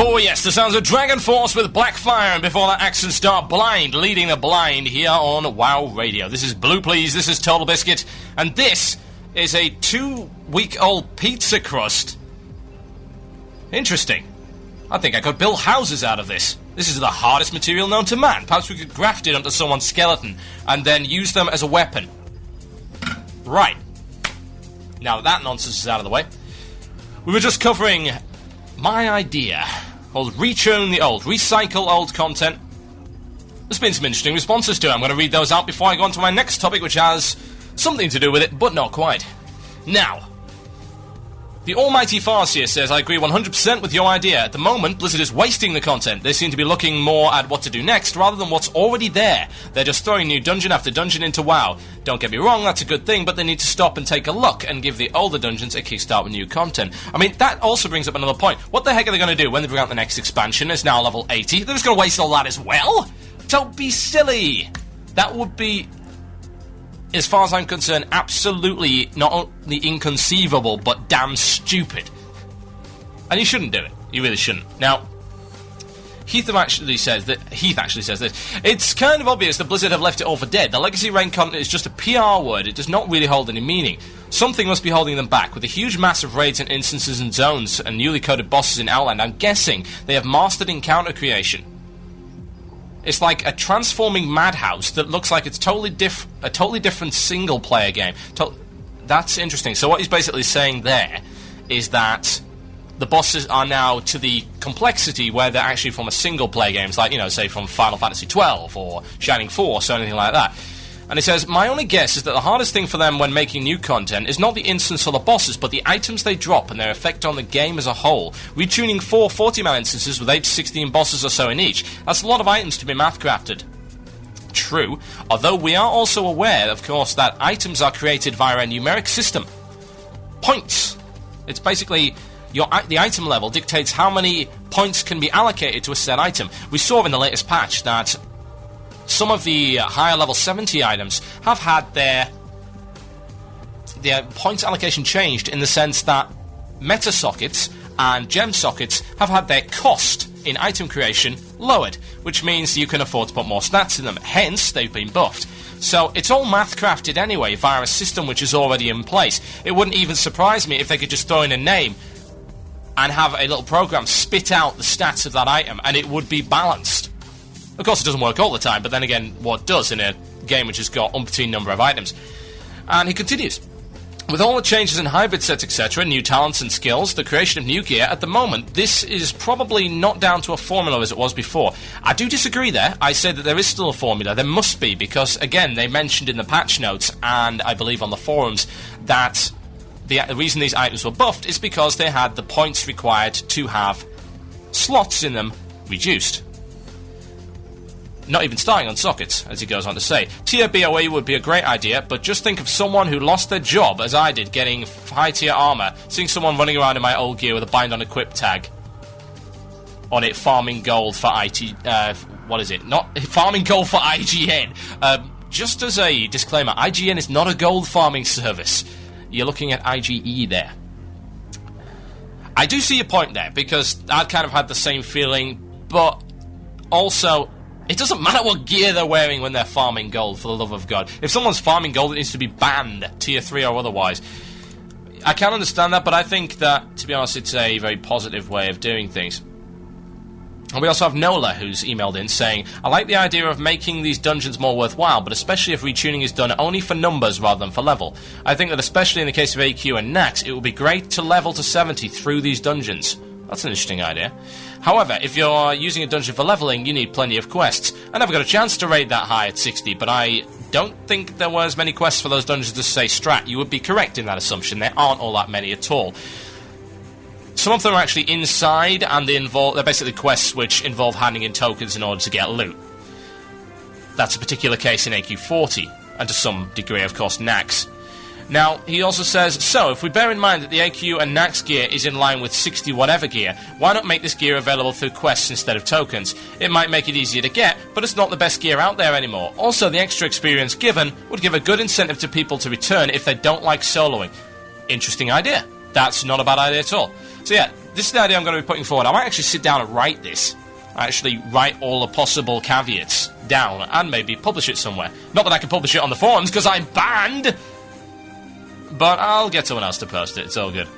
Oh yes, the sounds of Dragon Force with Black Fire, and before that Accent Star Blind, leading the blind here on WoW Radio. This is Blue Please, this is Total Biscuit, and this is a 2-week-old pizza crust. Interesting. I think I could build houses out of this. This is the hardest material known to man. Perhaps we could graft it onto someone's skeleton and then use them as a weapon. Right. Now that that nonsense is out of the way, we were just covering my idea called Return the Old, recycle old content. There's been some interesting responses to it. I'm going to read those out before I go on to my next topic, which has something to do with it, but not quite. Now, the almighty Farseer says, I agree 100% with your idea. At the moment, Blizzard is wasting the content. They seem to be looking more at what to do next rather than what's already there. They're just throwing new dungeon after dungeon into WoW. Don't get me wrong, that's a good thing, but they need to stop and take a look and give the older dungeons a kickstart with new content. I mean, that also brings up another point. What the heck are they going to do when they bring out the next expansion? It's now level 80. They're just going to waste all that as well? Don't be silly. That would be, as far as I'm concerned, absolutely not only inconceivable, but damn stupid. And you shouldn't do it. You really shouldn't. Now, Heath actually says this. It's kind of obvious that Blizzard have left it all for dead. The legacy rain content is just a PR word. It does not really hold any meaning. Something must be holding them back. With a huge mass of raids and instances and zones and newly coded bosses in Outland, I'm guessing they have mastered encounter creation. It's like a transforming madhouse that looks like it's a totally different single-player game. That's interesting. So what he's basically saying there is that the bosses are now to the complexity where they're actually from a single-player game. It's like, say from Final Fantasy XII or Shining Force or anything like that. And he says, my only guess is that the hardest thing for them when making new content is not the instance or the bosses, but the items they drop and their effect on the game as a whole. Retuning 4 40-man instances with 8 to 16 bosses or so in each. That's a lot of items to be math-crafted. True, although we are also aware, of course, that items are created via a numeric system. Points. It's basically the item level dictates how many points can be allocated to a set item. We saw in the latest patch that some of the higher level 70 items have had their points allocation changed in the sense that meta sockets and gem sockets have had their cost in item creation lowered, which means you can afford to put more stats in them. Hence, they've been buffed. So it's all math crafted anyway via a system which is already in place. It wouldn't even surprise me if they could just throw in a name and have a little program spit out the stats of that item, and it would be balanced. Of course, it doesn't work all the time, but then again, what does in a game which has got umpteen number of items? And he continues, with all the changes in hybrid sets, etc., new talents and skills, the creation of new gear, at the moment, this is probably not down to a formula as it was before. I do disagree there. I say that there is still a formula. There must be, because, again, they mentioned in the patch notes, and I believe on the forums, that the reason these items were buffed is because they had the points required to have slots in them reduced. Not even starting on sockets, as he goes on to say. Tier BOE would be a great idea, but just think of someone who lost their job, as I did, getting high-tier armor, seeing someone running around in my old gear with a bind on equip tag on it, farming gold for Not farming gold for IGN. Just as a disclaimer, IGN is not a gold farming service. You're looking at IGE there. I do see your point there, because I kind of had the same feeling, but also, it doesn't matter what gear they're wearing when they're farming gold, for the love of God. If someone's farming gold, it needs to be banned, tier 3 or otherwise. I can understand that, but I think that, to be honest, it's a very positive way of doing things. And we also have Nola, who's emailed in saying, I like the idea of making these dungeons more worthwhile, but especially if retuning is done only for numbers rather than for level. I think that especially in the case of AQ and Nax, it would be great to level to 70 through these dungeons. That's an interesting idea. However, if you're using a dungeon for leveling, you need plenty of quests. I never got a chance to raid that high at 60, but I don't think there were as many quests for those dungeons to say strat. You would be correct in that assumption. There aren't all that many at all. Some of them are actually inside, and they're basically quests which involve handing in tokens in order to get loot. That's a particular case in AQ40, and to some degree, of course, Nax. Now, he also says, so, if we bear in mind that the AQ and Nax gear is in line with 60-whatever gear, why not make this gear available through quests instead of tokens? It might make it easier to get, but it's not the best gear out there anymore. Also, the extra experience given would give a good incentive to people to return if they don't like soloing. Interesting idea. That's not a bad idea at all. So yeah, this is the idea I'm going to be putting forward. I might actually sit down and write this. Actually write all the possible caveats down and maybe publish it somewhere. Not that I can publish it on the forums, because I'm banned! But I'll get someone else to post it, it's all good.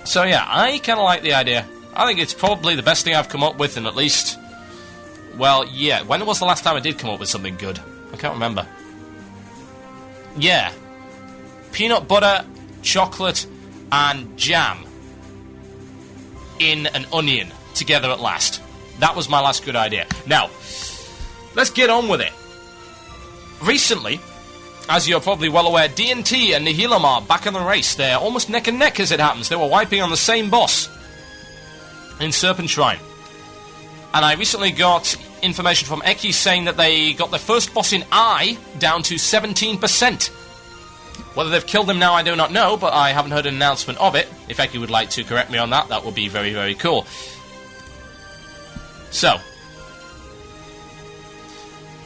So yeah, I kind of like the idea. I think it's probably the best thing I've come up with in at least... Well, yeah, when was the last time I did come up with something good? I can't remember. Yeah. Peanut butter, chocolate, and jam in an onion together at last. That was my last good idea. Now, let's get on with it. Recently, as you're probably well aware, D&T and Nihilum are back in the race. They're almost neck and neck as it happens. They were wiping on the same boss in Serpent Shrine. And I recently got information from Eki saying that they got their first boss in I down to 17%. Whether they've killed him now, I do not know, but I haven't heard an announcement of it. If Eki would like to correct me on that, that would be very, very cool. So,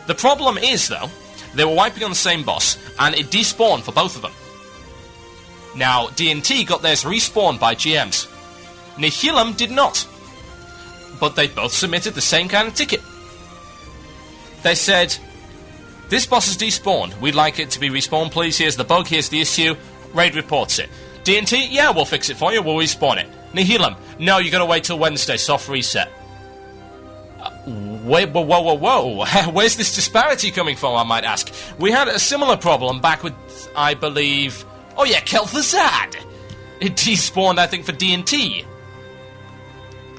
the problem is, though, they were wiping on the same boss, and it despawned for both of them. Now, D&T got theirs respawned by GMs. Nihilum did not. But they both submitted the same kind of ticket. They said, this boss is despawned. We'd like it to be respawned, please. Here's the bug, here's the issue. Raid reports it. D&T, yeah, we'll fix it for you. We'll respawn it. Nihilum, no, you gotta wait till Wednesday. Soft reset. Wait, whoa. Where's this disparity coming from, I might ask? We had a similar problem back with, I believe... Oh yeah, Kel'Thuzad! It despawned, I think, for D&T.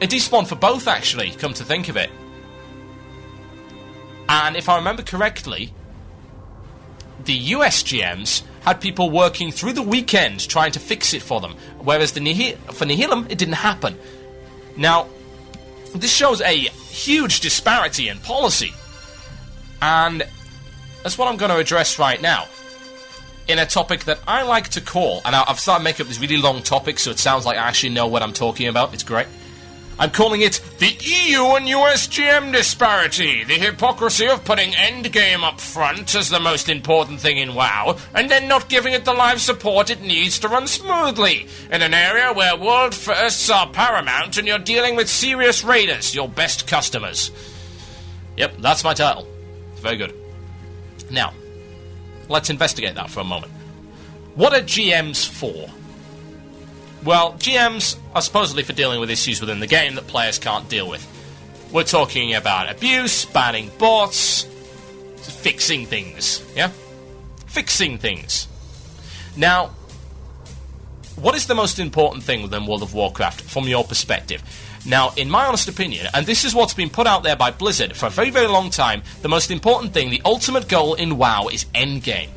It despawned for both, actually, come to think of it. And if I remember correctly, the US GMs had people working through the weekend trying to fix it for them, whereas for Nihilum, it didn't happen. Now, this shows a huge disparity in policy, and that's what I'm going to address right now, in a topic that I like to call, and I've started making up this really long topic, so it sounds like I actually know what I'm talking about. It's great. I'm calling it the EU and US GM disparity, the hypocrisy of putting endgame up front as the most important thing in WoW, and then not giving it the live support it needs to run smoothly, in an area where world firsts are paramount and you're dealing with serious raiders, your best customers. Yep, that's my title. It's very good. Now, let's investigate that for a moment. What are GMs for? Well, GMs are supposedly for dealing with issues within the game that players can't deal with. We're talking about abuse, banning bots, fixing things, yeah? Fixing things. Now, what is the most important thing within World of Warcraft from your perspective? Now, in my honest opinion, and this is what's been put out there by Blizzard for a very, very long time, the most important thing, the ultimate goal in WoW is endgame.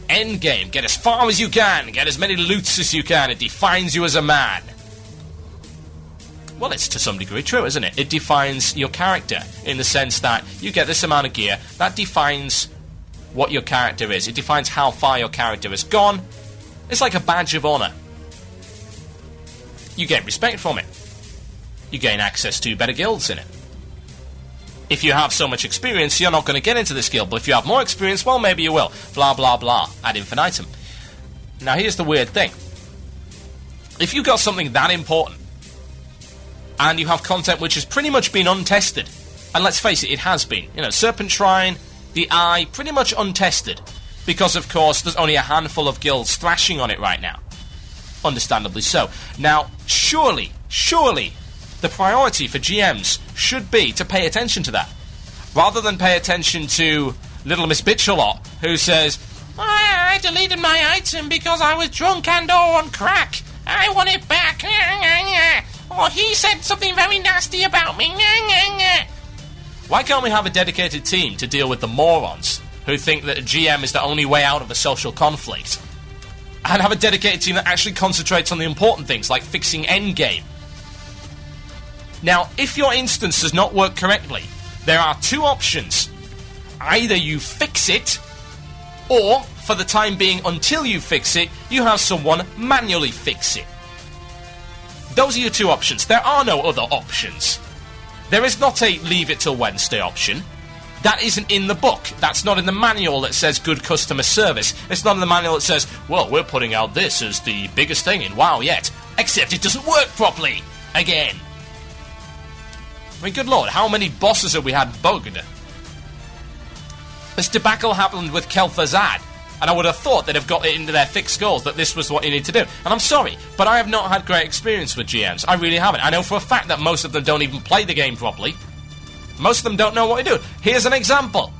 Endgame. Get as far as you can. Get as many loots as you can. It defines you as a man. Well, it's to some degree true, isn't it? It defines your character in the sense that you get this amount of gear. That defines what your character is. It defines how far your character has gone. It's like a badge of honor. You gain respect from it. You gain access to better guilds in it. If you have so much experience, you're not going to get into this guild, but if you have more experience, well, maybe you will. Blah, blah, blah. Ad infinitum. Now, here's the weird thing. If you've got something that important, and you have content which has pretty much been untested, and let's face it, it has been. You know, Serpent Shrine, the Eye, pretty much untested. Because, of course, there's only a handful of guilds thrashing on it right now. Understandably so. Now, surely, the priority for GMs should be to pay attention to that. Rather than pay attention to Little Miss Bitchalot, who says, I deleted my item because I was drunk and or on crack. I want it back. Or he said something very nasty about me. Why can't we have a dedicated team to deal with the morons who think that a GM is the only way out of a social conflict? And have a dedicated team that actually concentrates on the important things, like fixing endgame. Now, if your instance does not work correctly, there are two options. Either you fix it, or, for the time being until you fix it, you have someone manually fix it. Those are your two options. There are no other options. There is not a leave it till Wednesday option. That isn't in the book. That's not in the manual that says good customer service. It's not in the manual that says, well, we're putting out this as the biggest thing in WoW yet. Except it doesn't work properly. Again. I mean, good lord, how many bosses have we had bugged? This debacle happened with Kel'Thuzad, and I would have thought they'd have got it into their thick skulls that this was what you need to do. And I'm sorry, but I have not had great experience with GMs. I really haven't. I know for a fact that most of them don't even play the game properly. Most of them don't know what to do. Here's an example.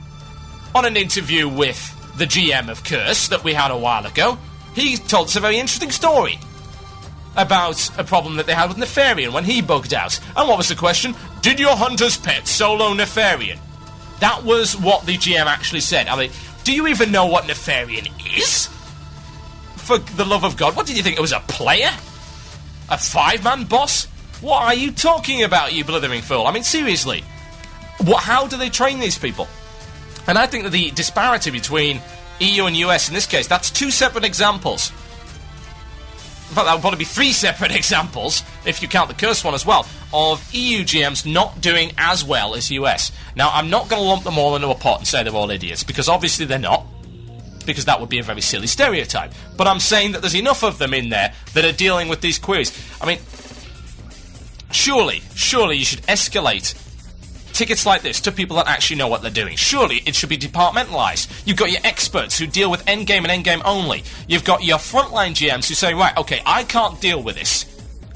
On an interview with the GM of Curse that we had a while ago, he told us a very interesting story about a problem that they had with Nefarian when he bugged out. And what was the question? Did your hunter's pet solo Nefarian? That was what the GM actually said. I mean, do you even know what Nefarian is? For the love of God, what did you think? It was a player? A 5-man boss? What are you talking about, you blithering fool? I mean, seriously. How do they train these people? And I think that the disparity between EU and US in this case, that's 2 separate examples. In fact, that would probably be 3 separate examples, if you count the Curse one as well, of EU GMs not doing as well as US. Now, I'm not going to lump them all into a pot and say they're all idiots, because obviously they're not, because that would be a very silly stereotype. But I'm saying that there's enough of them in there that are dealing with these queries. I mean, surely you should escalate tickets like this to people that actually know what they're doing. Surely it should be departmentalised. You've got your experts who deal with endgame and endgame only. You've got your frontline GMs who say, right, okay, I can't deal with this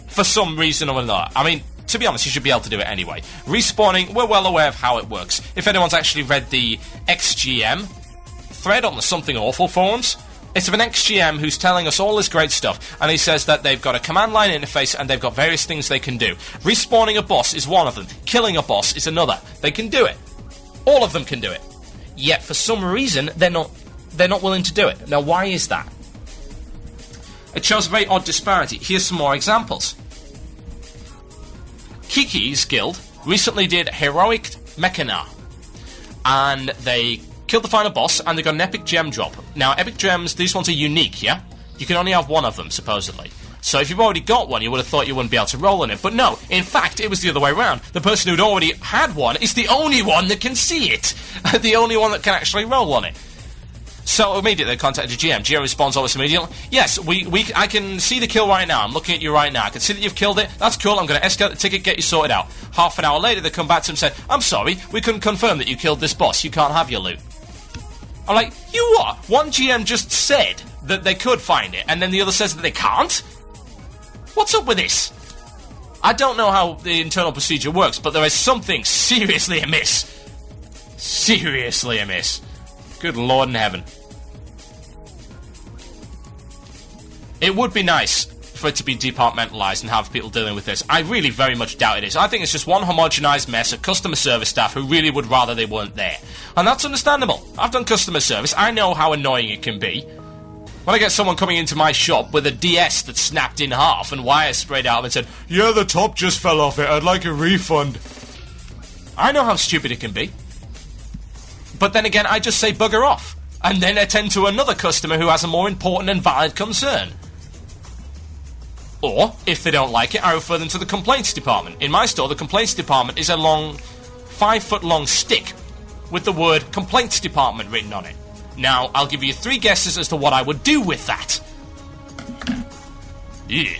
for some reason or another. I mean, to be honest, you should be able to do it anyway. Respawning, we're well aware of how it works. If anyone's actually read the XGM thread on the Something Awful forums, it's of an XGM who's telling us all this great stuff, and he says that they've got a command line interface and they've got various things they can do. Respawning a boss is one of them. Killing a boss is another. They can do it. All of them can do it. Yet, for some reason, they're not willing to do it. Now, why is that? It shows a very odd disparity. Here's some more examples. Kiki's guild recently did Heroic Mechana, and they killed the final boss, and they got an epic gem drop. Now, epic gems, these ones are unique, yeah? You can only have one of them, supposedly. So if you've already got one, you would have thought you wouldn't be able to roll in it. But no, in fact, it was the other way around. The person who'd already had one is the only one that can see it. The only one that can actually roll on it. So immediately they contacted GM. GM responds almost immediately. Yes, I can see the kill right now. I'm looking at you right now. I can see that you've killed it. That's cool. I'm going to escalate the ticket, get you sorted out. Half an hour later, they come back to him and said, I'm sorry, we couldn't confirm that you killed this boss. You can't have your loot. I'm like, you what? One GM just said that they could find it, and then the other says that they can't? What's up with this? I don't know how the internal procedure works, but there is something seriously amiss. Seriously amiss. Good Lord in heaven. It would be nice for it to be departmentalised and have people dealing with this. I really very much doubt it is. I think it's just one homogenised mess of customer service staff who really would rather they weren't there. And that's understandable. I've done customer service. I know how annoying it can be. When I get someone coming into my shop with a DS that's snapped in half and wires sprayed out and said, yeah, the top just fell off it, I'd like a refund. I know how stupid it can be. But then again, I just say bugger off. And then attend to another customer who has a more important and valid concern. Or, if they don't like it, I refer them to the complaints department. In my store, the complaints department is a long, 5-foot-long stick with the word complaints department written on it. Now, I'll give you 3 guesses as to what I would do with that. Yeah.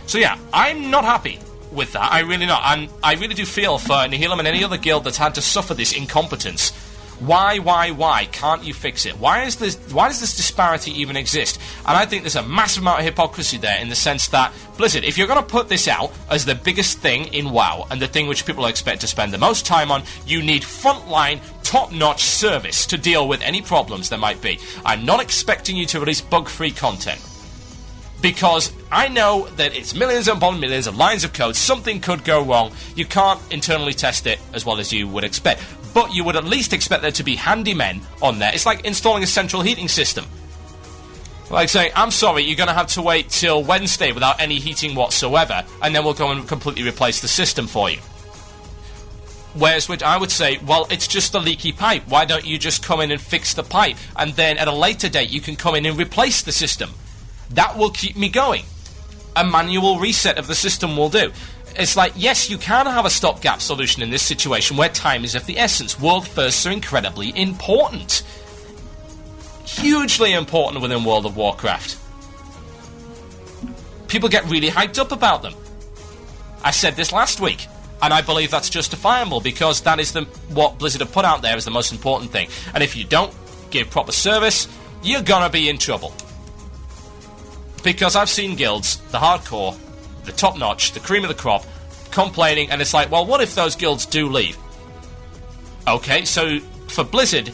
So yeah, I'm not happy with that. I really not. And I really do feel for Nihilum and any other guild that's had to suffer this incompetence. Why can't you fix it? Why does this disparity even exist? And I think there's a massive amount of hypocrisy there in the sense that, Blizzard, if you're going to put this out as the biggest thing in WoW and the thing which people expect to spend the most time on, you need frontline, top-notch service to deal with any problems there might be. I'm not expecting you to release bug-free content, because I know that it's millions upon millions of lines of code. Something could go wrong. You can't internally test it as well as you would expect. But you would at least expect there to be handymen on there. It's like installing a central heating system. Like saying, I'm sorry, you're going to have to wait till Wednesday without any heating whatsoever, and then we'll go and completely replace the system for you. Whereas which I would say, well, it's just a leaky pipe. Why don't you just come in and fix the pipe? And then at a later date, you can come in and replace the system. That will keep me going. A manual reset of the system will do. It's like, yes, you can have a stopgap solution in this situation where time is of the essence. World firsts are incredibly important. Hugely important within World of Warcraft. People get really hyped up about them. I said this last week, and I believe that's justifiable because that is what Blizzard have put out there is the most important thing. And if you don't give proper service, you're gonna be in trouble. Because I've seen guilds, the hardcore, the top-notch, the cream of the crop, complaining, and it's like, well, what if those guilds do leave? Okay, so for Blizzard,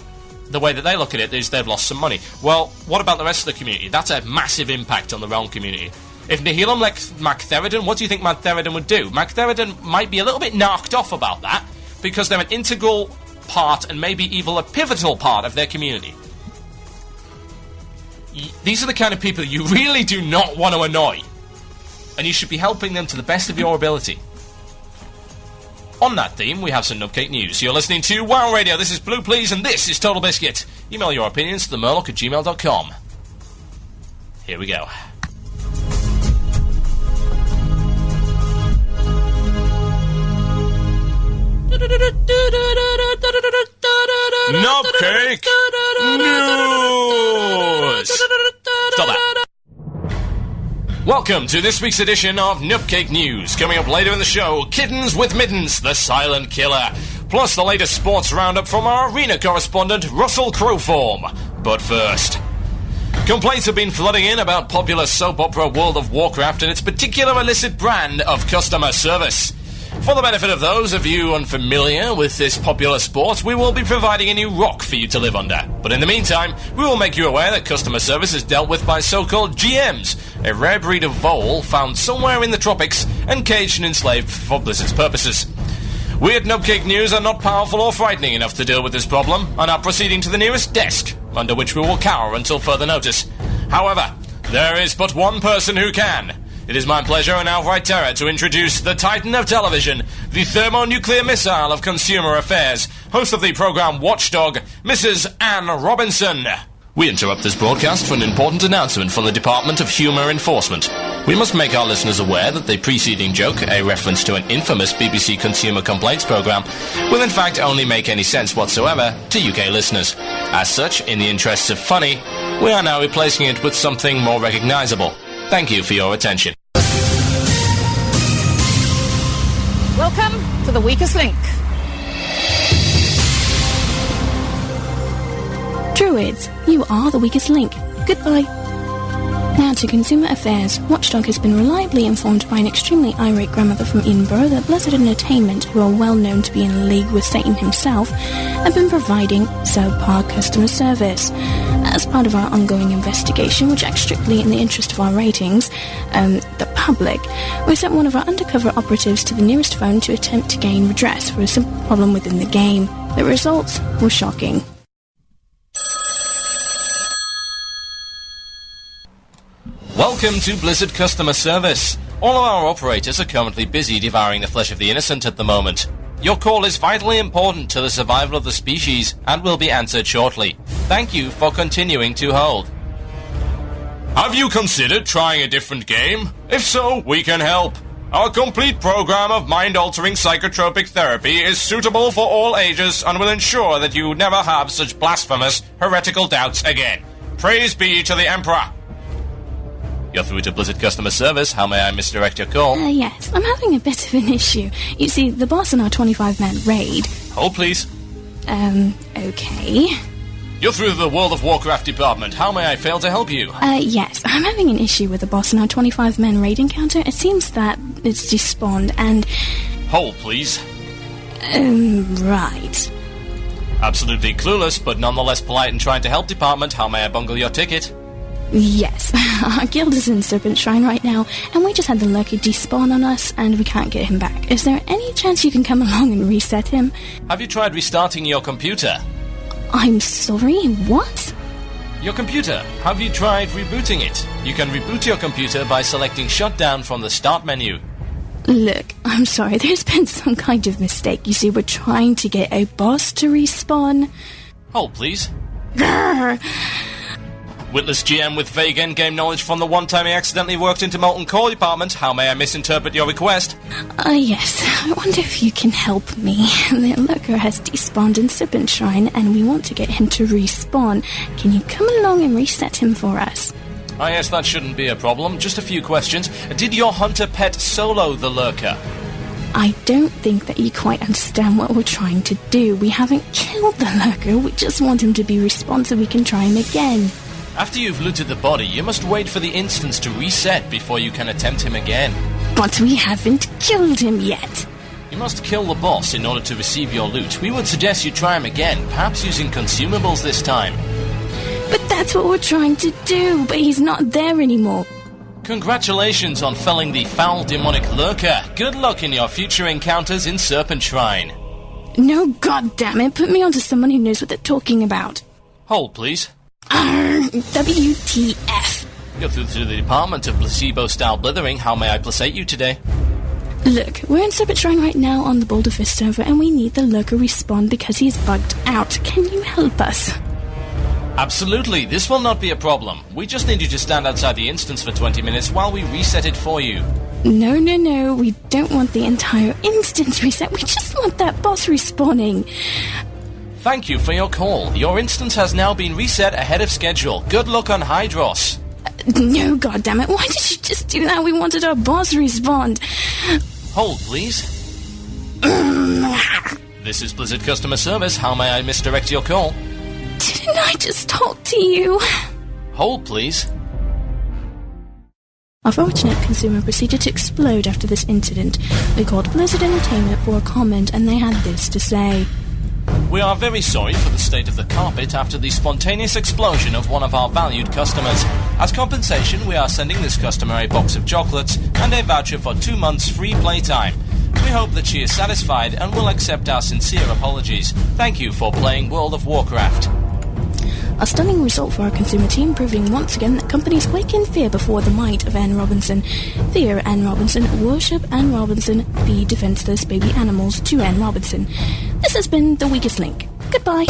the way that they look at it is they've lost some money. Well, what about the rest of the community? That's a massive impact on the Realm community. If Nihilum left Magtheridon, what do you think Magtheridon would do? Magtheridon might be a little bit knocked off about that, because they're an integral part, and maybe even a pivotal part of their community. These are the kind of people you really do not want to annoy. And you should be helping them to the best of your ability. On that theme, we have some Nubcake News. You're listening to WoW Radio, this is Blue Please, and this is Total Biscuit. Email your opinions to themurloc@gmail.com. Here we go. Nubcake News! Stop that. Welcome to this week's edition of Nubcake News. Coming up later in the show, Kittens with Mittens, the Silent Killer. Plus the latest sports roundup from our arena correspondent, Russell Crowform. But first, complaints have been flooding in about popular soap opera World of Warcraft and its particular illicit brand of customer service. For the benefit of those of you unfamiliar with this popular sport, we will be providing a new rock for you to live under. But in the meantime, we will make you aware that customer service is dealt with by so-called GMs, a rare breed of vole found somewhere in the tropics and caged and enslaved for Blizzard's purposes. We at Nubcake News are not powerful or frightening enough to deal with this problem, and are proceeding to the nearest desk, under which we will cower until further notice. However, there is but one person who can. It is my pleasure and outright terror to introduce the Titan of Television, the thermonuclear missile of consumer affairs, host of the program Watchdog, Mrs. Anne Robinson. We interrupt this broadcast for an important announcement from the Department of Humour Enforcement. We must make our listeners aware that the preceding joke, a reference to an infamous BBC Consumer Complaints programme, will in fact only make any sense whatsoever to UK listeners. As such, in the interests of funny, we are now replacing it with something more recognisable. Thank you for your attention. Welcome to the Weakest Link. Druids, you are the weakest link. Goodbye. Now to Consumer Affairs. Watchdog has been reliably informed by an extremely irate grandmother from Edinburgh that Blizzard Entertainment, who are well known to be in league with Satan himself, have been providing subpar customer service. As part of our ongoing investigation, which acts strictly in the interest of our ratings, the public, we sent one of our undercover operatives to the nearest phone to attempt to gain redress for a simple problem within the game. The results were shocking. Welcome to Blizzard Customer Service. All of our operators are currently busy devouring the flesh of the innocent at the moment. Your call is vitally important to the survival of the species and will be answered shortly. Thank you for continuing to hold. Have you considered trying a different game? If so, we can help. Our complete program of mind-altering psychotropic therapy is suitable for all ages and will ensure that you never have such blasphemous, heretical doubts again. Praise be to the Emperor. You're through to Blizzard Customer Service. How may I misdirect your call? Yes, I'm having a bit of an issue. You see, the boss in our 25-man raid... Hold, please. Okay. You're through to the World of Warcraft department. How may I fail to help you? Yes, I'm having an issue with the boss in our 25-man raid encounter. It seems that it's despawned and... Hold, please. Right. Absolutely clueless, but nonetheless polite and trying to help department. How may I bungle your ticket? Yes, our guild is in Serpent Shrine right now, and we just had the Lurker despawn on us, and we can't get him back. Is there any chance you can come along and reset him? Have you tried restarting your computer? I'm sorry, what? Your computer. Have you tried rebooting it? You can reboot your computer by selecting Shutdown from the Start menu. Look, I'm sorry, there's been some kind of mistake. You see, we're trying to get a boss to respawn. Hold, please. Grrr. Witless GM with vague endgame knowledge from the one time he accidentally worked into Molten Core department. How may I misinterpret your request? Yes. I wonder if you can help me. The Lurker has despawned in Serpent Shrine, and we want to get him to respawn. Can you come along and reset him for us? Ah, yes, that shouldn't be a problem. Just a few questions. Did your hunter pet solo the lurker? I don't think that you quite understand what we're trying to do. We haven't killed the lurker, we just want him to be respawned so we can try him again. After you've looted the body, you must wait for the instance to reset before you can attempt him again. But we haven't killed him yet. You must kill the boss in order to receive your loot. We would suggest you try him again, perhaps using consumables this time. But that's what we're trying to do, but he's not there anymore. Congratulations on felling the foul demonic lurker. Good luck in your future encounters in Serpent Shrine. No, goddammit, put me onto someone who knows what they're talking about. Hold, please. WTF. You're through to the department of placebo-style blithering. How may I placate you today? Look, we're in Serpent Shrine right now on the Boulder Fist server, and we need the lurker respawn because he's bugged out. Can you help us? Absolutely, this will not be a problem. We just need you to stand outside the instance for 20 minutes while we reset it for you. No, we don't want the entire instance reset, we just want that boss respawning. Thank you for your call. Your instance has now been reset ahead of schedule. Good luck on Hydros. No, goddammit, why did you just do that? We wanted our boss respawned. Hold, please. This is Blizzard Customer Service. How may I misdirect your call? Didn't I just talk to you? Hold, please. Our fortunate consumer proceeded to explode after this incident. We called Blizzard Entertainment for a comment, and they had this to say. We are very sorry for the state of the carpet after the spontaneous explosion of one of our valued customers. As compensation, we are sending this customer a box of chocolates and a voucher for 2 months free playtime. We hope that she is satisfied and will accept our sincere apologies. Thank you for playing World of Warcraft. A stunning result for our consumer team, proving once again that companies quake in fear before the might of Anne Robinson. Fear Anne Robinson, worship Anne Robinson, be defenseless baby animals to Anne Robinson. This has been The Weakest Link. Goodbye.